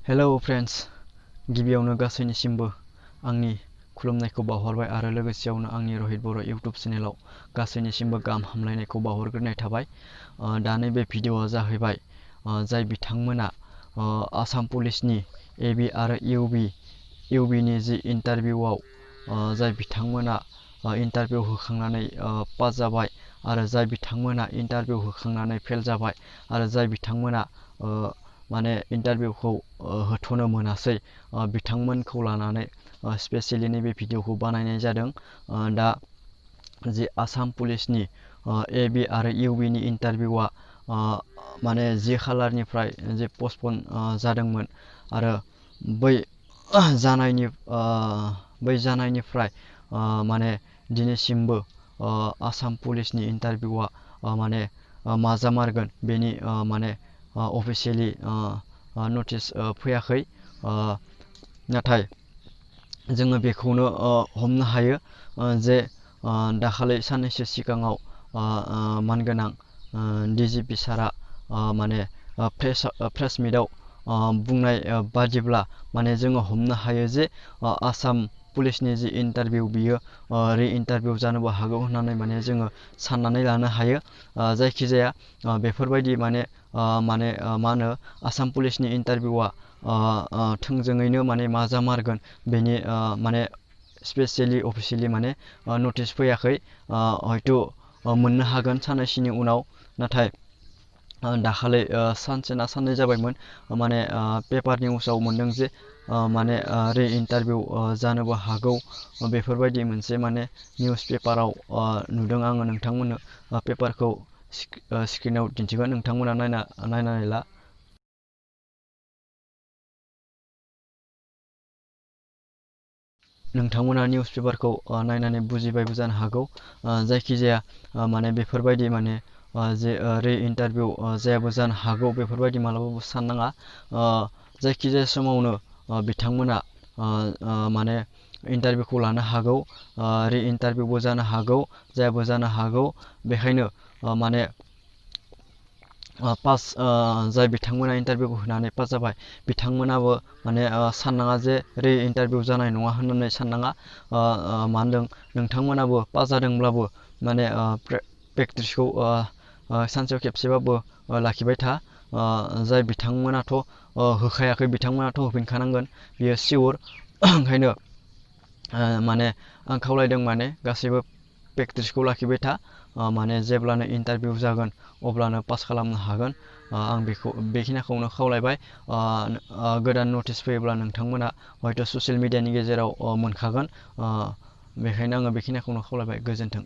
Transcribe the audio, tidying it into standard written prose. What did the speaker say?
Hello friends, गिबियावनो गासैनिसिमबो आंनि खुलुमनायखौ बावहरबाय आरो लोगोसेयावनो आंनि रहित बर' इउटुब चेनेलाव गासैनिसिमबो गाहाम हामलायनायखौ बावहरग्रोनाय थाबाय। दा नैबे भिडिअ'आ जाहैबाय जाय बिथांमोना आसाम पुलिसनि एबि आरो इउबिनि जि इन्टारभिउआव जाय बिथांमोना इन्टारभिउ होखांनानै पास जाबाय आरो जाय बिथांमोना इन्टारभिउ होखांनानै फेल जाबाय आरो जाय बिथांमोना माने इन्टारभिउखौ होथ'नो मोनासै बिथांमोनखौ लानानै स्पेसियेलि नैबे भिडिअ'खौ बानायनाय जादों। दा जि आसाम पुलिसनि एबि आरो इउबिनि इन्टारभिउआ माने जि खालारनिफ्राय जे पस्टपन जादोंमोन आरो बै जानायनिफ्राय माने दिनैसिमबो आसाम पुलिसनि इन्टारभिउआ माने मा जामारगोन बेनि माने अफिसियेलि नटिस फैयाखै। नाथाय जोङो बेखौनो हमनो हायो जे दाखालि साननैसो सिगाङाव मानगोनां DGP सारआ माने प्रेस मिटआव बुंनाय बादिब्ला माने जोङो हमनो हायो जे आसाम पुलिसनि जि इन्टारभिउ बियो रि इन्टारभिउ जानोबो हागौ होननानै माने जोङो साननानै लानो हायो। जायखिजाया बेफोरबायदि माने मा होनो आसाम पुलिसनि इन्टारभिउआ थोंजोङैनो माने मा जामारगोन बेनि माने स्पेसियेलि अफिसियेलि माने नटिस फैयाखै। हयथ' मोननो हागोन साननैसोनि उनाव। नाथाय दाखालि सानसे ना साननै जाबायमोन माने पेपार निउसाव मोनदों जे माने रि इन्टारभिउ जानोबो हागौ बेफोरबायदि मोनसे माने निउस पेपाराव नुदों आङो। नोंथांमोननो पेपारखौ स्क्रिनाव दिन्थिगोन, नोंथांमोना नायनानै ला। नोंथांमोना निउस पेपारखौ नायनानै बुजिबायबो जानो हागौ। जायखिजाया माने बेफोरबायदि माने जे रि इन्टारभिउ जायाबो जानो हागौ बेफोरबायदि मालाबाबो साननाङा। जायखिजाया समावनो बिथांमोना माने इन्टारभिउखौ लानो हागौ, रि इन्टारभिउबो जानो हागौ, जायाबो जानो हागौ। बेखायनो माने जाय बिथांमोना इन्टारभिउखौ होनानै पास जाबाय बिथांमोनाबो माने साननाङा जे रि इन्टारभिउ जानाय नङा होननानै साननाङा। मा होनदों, नोंथांमोनाबो पास जादोंब्लाबो माने प्रेक्टिसखौ सानसेयाव खेबसेबाबो लाखिबाय था। जाय बिथांमोनाथ' होखायाखै बिथांमोनाथ' होफिनखानांगोन, बियो सियर। ओंखायनो माने आं खावलायदों माने गासैबो प्रेक्टिसखौ लाखिबाय था। माने जेब्लानो इन्टारभिउ जागोन अब्लानो पास खालामनो हागोन। आं बेखिनिखौनो खावलायबाय। गोदान नटिस फैयोब्ला नोंथांमोना हयथ' ससियेल मिडियानि गेजेराव मोनखागोन। बेखायनो आङो बेखिनिखौनो खावलायबाय। गोजोन्थों।